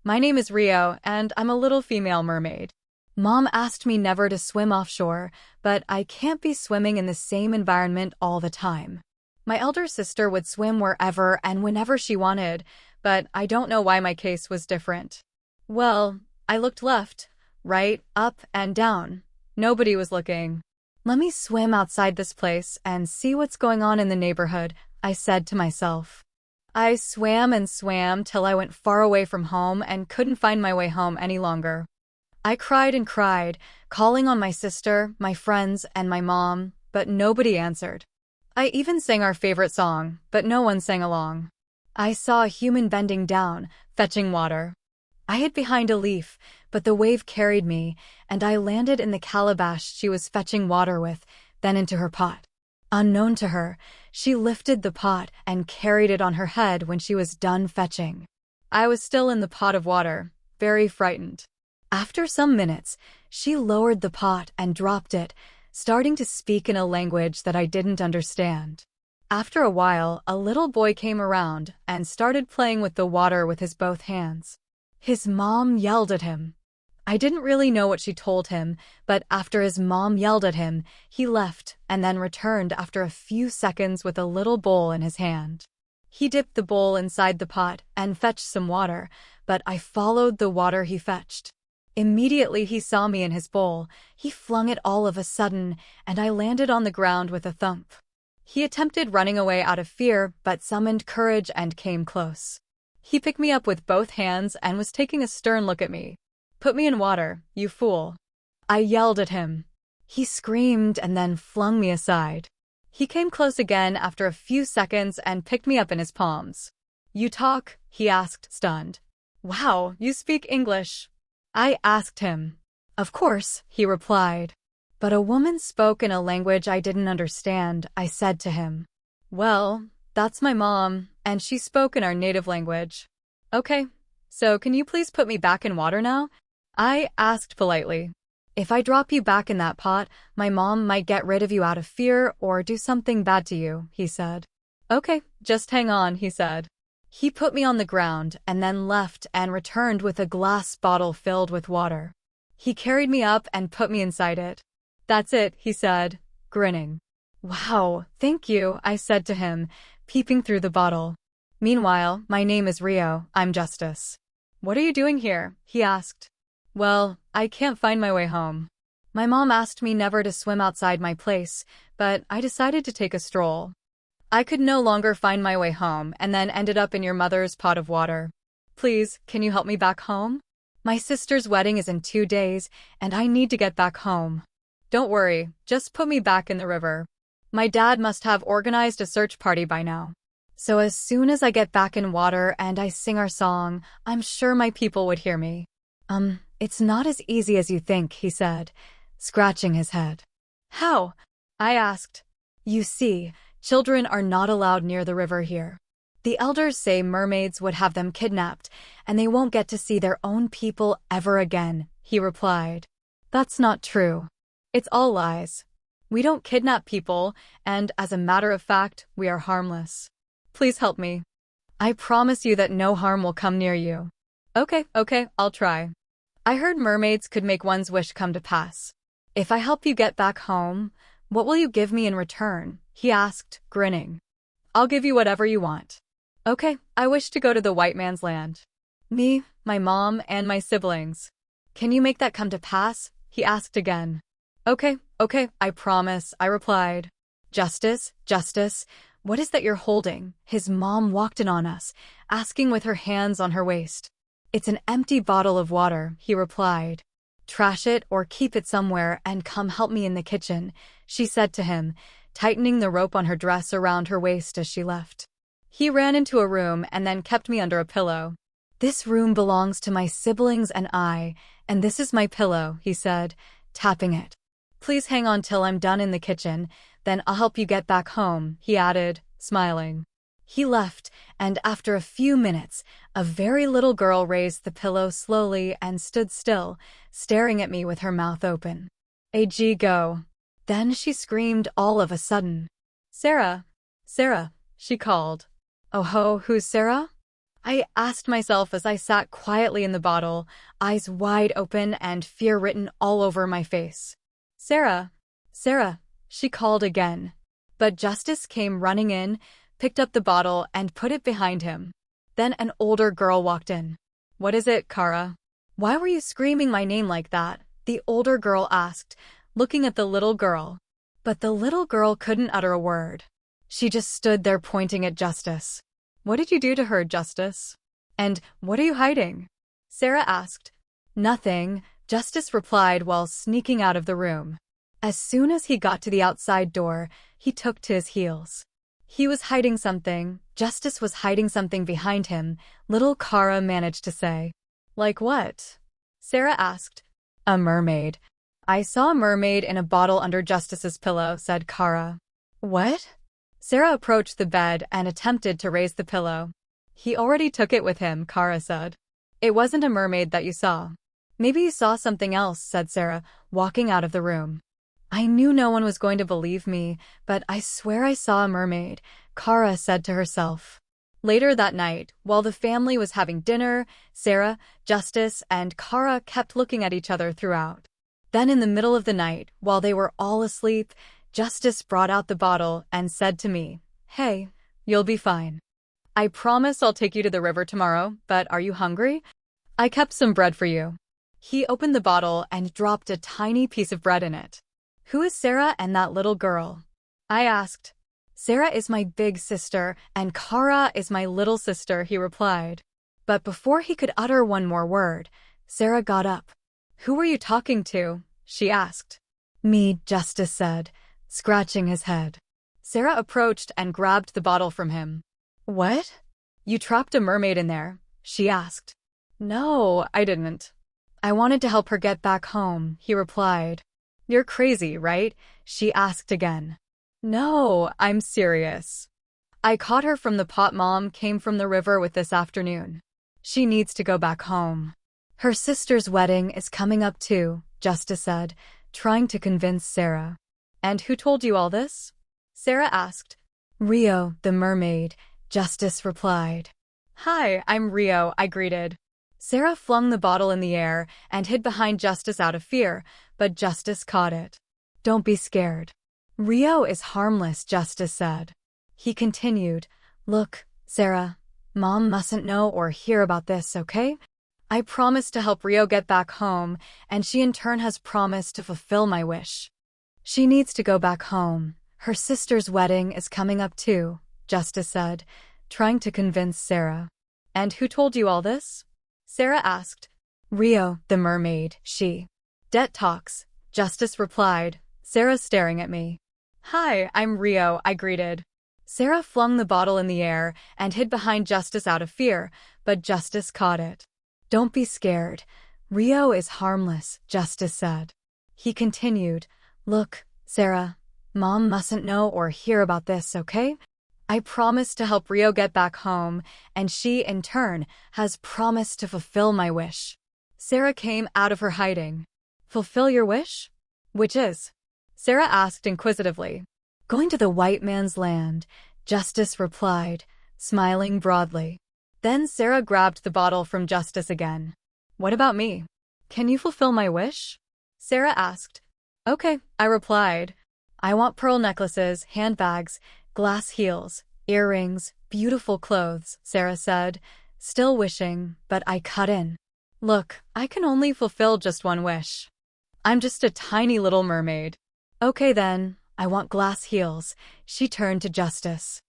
My name is Rio, and I'm a little female mermaid. Mom asked me never to swim offshore, but I can't be swimming in the same environment all the time. My elder sister would swim wherever and whenever she wanted, but I don't know why my case was different. Well, I looked left, right, up, and down. Nobody was looking. Let me swim outside this place and see what's going on in the neighborhood, I said to myself. I swam and swam till I went far away from home and couldn't find my way home any longer. I cried and cried, calling on my sister, my friends, and my mom, but nobody answered. I even sang our favorite song, but no one sang along. I saw a human bending down, fetching water. I hid behind a leaf, but the wave carried me, and I landed in the calabash she was fetching water with, then into her pot. Unknown to her, she lifted the pot and carried it on her head when she was done fetching. I was still in the pot of water, very frightened. After some minutes, she lowered the pot and dropped it, starting to speak in a language that I didn't understand. After a while, a little boy came around and started playing with the water with his both hands. His mom yelled at him. I didn't really know what she told him, but after his mom yelled at him, he left and then returned after a few seconds with a little bowl in his hand. He dipped the bowl inside the pot and fetched some water, but I followed the water he fetched. Immediately he saw me in his bowl. He flung it all of a sudden, and I landed on the ground with a thump. He attempted running away out of fear, but summoned courage and came close. He picked me up with both hands and was taking a stern look at me. "Put me in water, you fool." I yelled at him. He screamed and then flung me aside. He came close again after a few seconds and picked me up in his palms. "You talk?" he asked, stunned. "Wow, you speak English?" I asked him. "Of course," he replied. "But a woman spoke in a language I didn't understand," I said to him. "Well, that's my mom, and she spoke in our native language." "Okay, so can you please put me back in water now?" I asked politely. "If I drop you back in that pot, my mom might get rid of you out of fear or do something bad to you," he said. "Okay, just hang on," he said. He put me on the ground and then left and returned with a glass bottle filled with water. He carried me up and put me inside it. "That's it," he said, grinning. "Wow, thank you," I said to him, peeping through the bottle. "Meanwhile, my name is Rio, I'm Justice." "What are you doing here?" he asked. "Well, I can't find my way home. My mom asked me never to swim outside my place, but I decided to take a stroll. I could no longer find my way home and then ended up in your mother's pot of water. Please, can you help me back home? My sister's wedding is in 2 days, and I need to get back home. Don't worry, just put me back in the river. My dad must have organized a search party by now. So as soon as I get back in water and I sing our song, I'm sure my people would hear me." It's not as easy as you think," he said, scratching his head. "How?" I asked. "You see, children are not allowed near the river here. The elders say mermaids would have them kidnapped, and they won't get to see their own people ever again," he replied. "That's not true. It's all lies. We don't kidnap people, and as a matter of fact, we are harmless. Please help me. I promise you that no harm will come near you." Okay, I'll try. I heard mermaids could make one's wish come to pass. "If I help you get back home, what will you give me in return?" he asked, grinning. "I'll give you whatever you want." "Okay, I wish to go to the white man's land. Me, my mom, and my siblings." "Can you make that come to pass?" he asked again. Okay, I promise," I replied. Justice, what is that you're holding?" His mom walked in on us, asking with her hands on her waist. "It's an empty bottle of water," he replied. "Trash it or keep it somewhere and come help me in the kitchen," she said to him, tightening the rope on her dress around her waist as she left. He ran into a room and then kept me under a pillow. "This room belongs to my siblings and I, and this is my pillow," he said, tapping it. "Please hang on till I'm done in the kitchen, then I'll help you get back home," he added, smiling. He left, and after a few minutes, a very little girl raised the pillow slowly and stood still, staring at me with her mouth open. Go. Then she screamed all of a sudden. Sarah, she called. "Oh ho, who's Sarah?" I asked myself as I sat quietly in the bottle, eyes wide open and fear written all over my face. Sarah, Sarah, she called again. But Justice came running in, picked up the bottle and put it behind him. Then an older girl walked in. What is it, Kara? Why were you screaming my name like that? The older girl asked, looking at the little girl. But the little girl couldn't utter a word. She just stood there pointing at Justice. What did you do to her, Justice? And what are you hiding? Sarah asked. Nothing, Justice replied while sneaking out of the room. As soon as he got to the outside door, he took to his heels. He was hiding something. Justice was hiding something behind him, little Kara managed to say. Like what? Sarah asked. A mermaid. I saw a mermaid in a bottle under Justice's pillow, said Kara. What? Sarah approached the bed and attempted to raise the pillow. He already took it with him, Kara said. It wasn't a mermaid that you saw. Maybe you saw something else, said Sarah, walking out of the room. I knew no one was going to believe me, but I swear I saw a mermaid, Kara said to herself. Later that night, while the family was having dinner, Sarah, Justice, and Kara kept looking at each other throughout. Then in the middle of the night, while they were all asleep, Justice brought out the bottle and said to me, Hey, you'll be fine. I promise I'll take you to the river tomorrow, but are you hungry? I kept some bread for you. He opened the bottle and dropped a tiny piece of bread in it. Who is Sarah and that little girl? I asked. Sarah is my big sister and Kara is my little sister, he replied. But before he could utter one more word, Sarah got up. Who were you talking to? She asked. Me, Justice said, scratching his head. Sarah approached and grabbed the bottle from him. What? You trapped a mermaid in there? She asked. No, I didn't. I wanted to help her get back home, he replied. You're crazy, right? She asked again. No, I'm serious. I caught her from the pot Mom came from the river with this afternoon. She needs to go back home. Her sister's wedding is coming up too, Justice said, trying to convince Sarah. And who told you all this? Sarah asked. Rio, the mermaid, Justice replied. Hi, I'm Rio, I greeted. Sarah flung the bottle in the air and hid behind Justice out of fear, but Justice caught it. Don't be scared. Rio is harmless, Justice said. He continued, Look, Sarah, Mom mustn't know or hear about this, okay? I promised to help Rio get back home, and she in turn has promised to fulfill my wish. She needs to go back home. Her sister's wedding is coming up too, Justice said, trying to convince Sarah. And who told you all this? Sarah asked. Rio, the mermaid, she. Det talks, Justice replied, Sarah staring at me. Hi, I'm Rio, I greeted. Sarah flung the bottle in the air and hid behind Justice out of fear, but Justice caught it. Don't be scared. Rio is harmless, Justice said. He continued, Look, Sarah, Mom mustn't know or hear about this, okay? I promised to help Rio get back home, and she, in turn, has promised to fulfill my wish. Sarah came out of her hiding. Fulfill your wish? Which is? Sarah asked inquisitively. Going to the white man's land, Justice replied, smiling broadly. Then Sarah grabbed the bottle from Justice again. What about me? Can you fulfill my wish? Sarah asked. Okay, I replied. I want pearl necklaces, handbags, glass heels, earrings, beautiful clothes, Sarah said, still wishing, but I cut in. Look, I can only fulfill just one wish. I'm just a tiny little mermaid. Okay then, I want glass heels. She turned to Justice.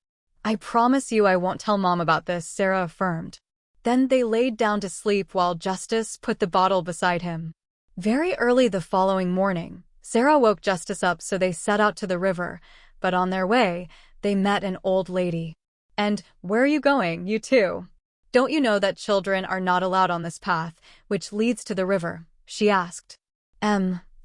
I promise you I won't tell Mom about this, Sarah affirmed. Then they laid down to sleep while Justice put the bottle beside him. Very early the following morning, Sarah woke Justice up so they set out to the river, but on their way, they met an old lady. And where are you going, you two? Don't you know that children are not allowed on this path, which leads to the river? She asked.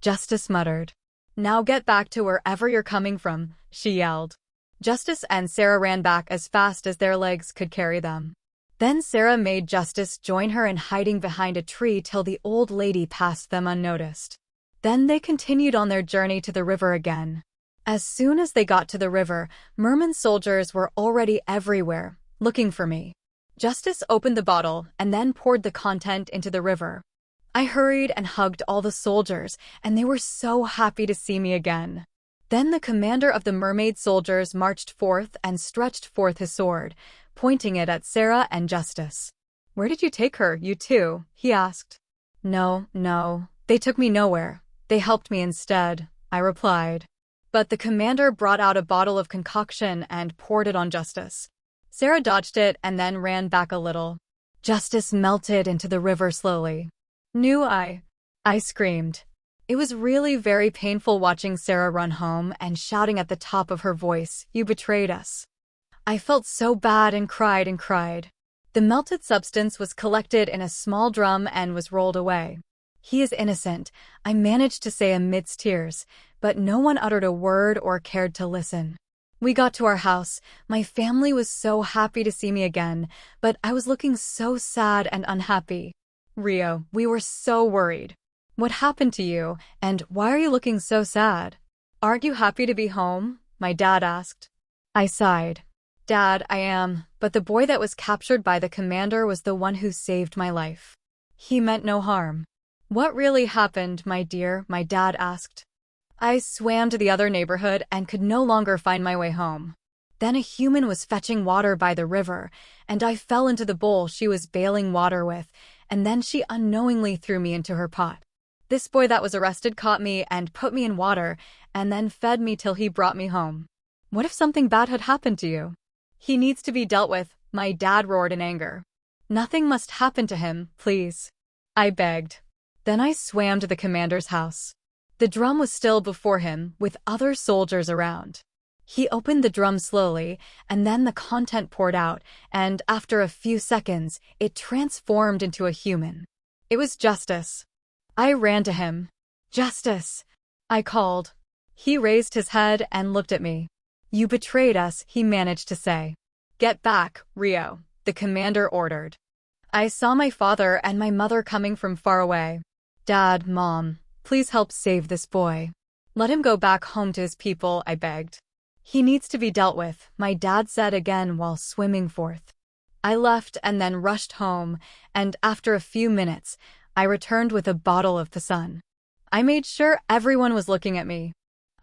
Justice muttered. Now get back to wherever you're coming from, she yelled. Justice and Sarah ran back as fast as their legs could carry them. Then Sarah made Justice join her in hiding behind a tree till the old lady passed them unnoticed. Then they continued on their journey to the river again. As soon as they got to the river, merman soldiers were already everywhere, looking for me. Justice opened the bottle and then poured the content into the river. I hurried and hugged all the soldiers, and they were so happy to see me again. Then the commander of the mermaid soldiers marched forth and stretched forth his sword, pointing it at Sarah and Justice. "Where did you take her, you two?" he asked. No, they took me nowhere. They helped me instead," I replied. But the commander brought out a bottle of concoction and poured it on Justice. Sarah dodged it and then ran back a little. Justice melted into the river slowly. I screamed. It was really very painful watching Sarah run home and shouting at the top of her voice, "You betrayed us." I felt so bad and cried. The melted substance was collected in a small drum and was rolled away. "He is innocent," I managed to say amidst tears, but no one uttered a word or cared to listen. We got to our house. My family was so happy to see me again, but I was looking so sad and unhappy. "Rio, we were so worried. What happened to you, and why are you looking so sad? Aren't you happy to be home?" my dad asked. I sighed. "Dad, I am, but the boy that was captured by the commander was the one who saved my life. He meant no harm." "What really happened, my dear?" my dad asked. I swam to the other neighborhood and could no longer find my way home. Then a human was fetching water by the river, and I fell into the bowl she was bailing water with, and then she unknowingly threw me into her pot. This boy that was arrested caught me and put me in water, and then fed me till he brought me home. What if something bad had happened to you? He needs to be dealt with, my dad roared in anger. Nothing must happen to him, please, I begged. Then I swam to the commander's house. The drum was still before him, with other soldiers around. He opened the drum slowly, and then the content poured out, and after a few seconds, it transformed into a human. It was Justice. I ran to him. "Justice," I called. He raised his head and looked at me. "You betrayed us," he managed to say. "Get back, Rio," the commander ordered. I saw my father and my mother coming from far away. "Dad, Mom, please help save this boy. Let him go back home to his people," I begged. "He needs to be dealt with," my dad said again while swimming forth. I left and then rushed home, and after a few minutes, I returned with a bottle of the sun. I made sure everyone was looking at me.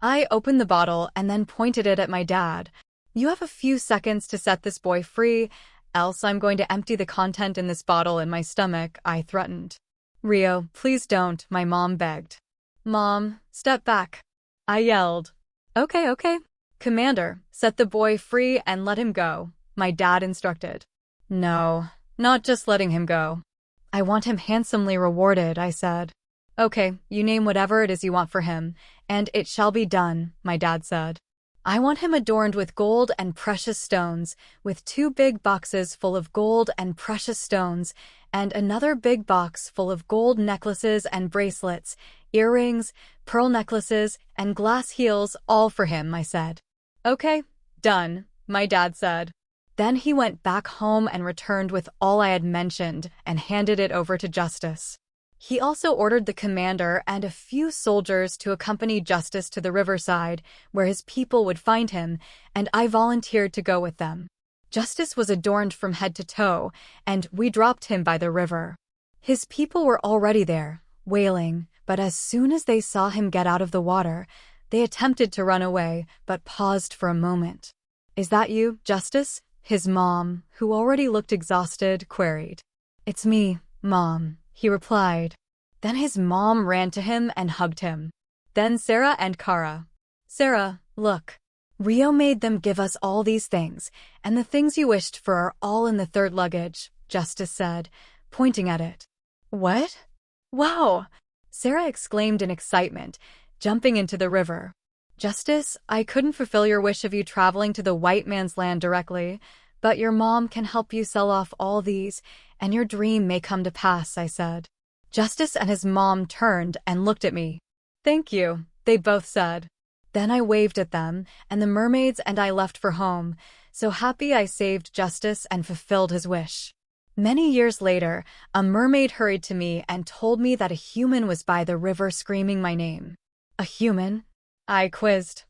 I opened the bottle and then pointed it at my dad. "You have a few seconds to set this boy free, else I'm going to empty the content in this bottle in my stomach," I threatened. "Rio, please don't," my mom begged. "Mom, step back," I yelled. Okay. "Commander, set the boy free and let him go," my dad instructed. "No, not just letting him go. I want him handsomely rewarded," I said. "Okay, you name whatever it is you want for him, and it shall be done," my dad said. "I want him adorned with gold and precious stones, with 2 big boxes full of gold and precious stones, and another big box full of gold necklaces and bracelets, earrings, pearl necklaces, and glass heels, all for him," I said. "Okay, done," my dad said. Then he went back home and returned with all I had mentioned and handed it over to Justice. He also ordered the commander and a few soldiers to accompany Justice to the riverside, where his people would find him, and I volunteered to go with them. Justice was adorned from head to toe, and we dropped him by the river. His people were already there, wailing, but as soon as they saw him get out of the water, they attempted to run away, but paused for a moment. "Is that you, Justice?" his mom, who already looked exhausted, queried. "It's me, Mom," he replied. Then his mom ran to him and hugged him. Then Sarah and Kara. "Sarah, look. Rio made them give us all these things, and the things you wished for are all in the 3rd luggage," Justice said, pointing at it. "What? Wow!" Sarah exclaimed in excitement, jumping into the river. "Justice, I couldn't fulfill your wish of you traveling to the white man's land directly, but your mom can help you sell off all these, and your dream may come to pass," I said. Justice and his mom turned and looked at me. "Thank you," they both said. Then I waved at them, and the mermaids and I left for home, so happy I saved Justice and fulfilled his wish. Many years later, a mermaid hurried to me and told me that a human was by the river screaming my name. "A human?" I quizzed.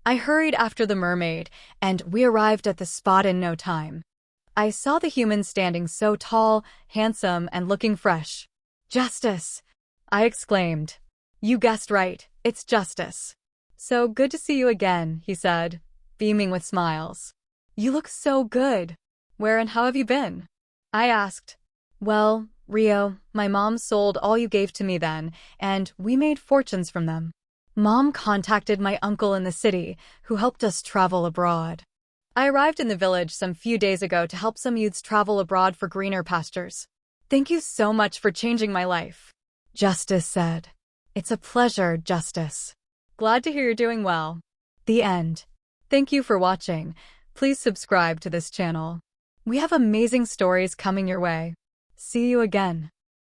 I hurried after the mermaid, and we arrived at the spot in no time. I saw the human standing so tall, handsome, and looking fresh. Justice! I exclaimed. You guessed right, it's Justice. So good to see you again, he said, beaming with smiles. You look so good. Where and how have you been? I asked. Well, Rio, my mom sold all you gave to me then, and we made fortunes from them. Mom contacted my uncle in the city, who helped us travel abroad. I arrived in the village some few days ago to help some youths travel abroad for greener pastures. Thank you so much for changing my life, Justice said. It's a pleasure, Justice. Glad to hear you're doing well. The end. Thank you for watching. Please subscribe to this channel. We have amazing stories coming your way. See you again.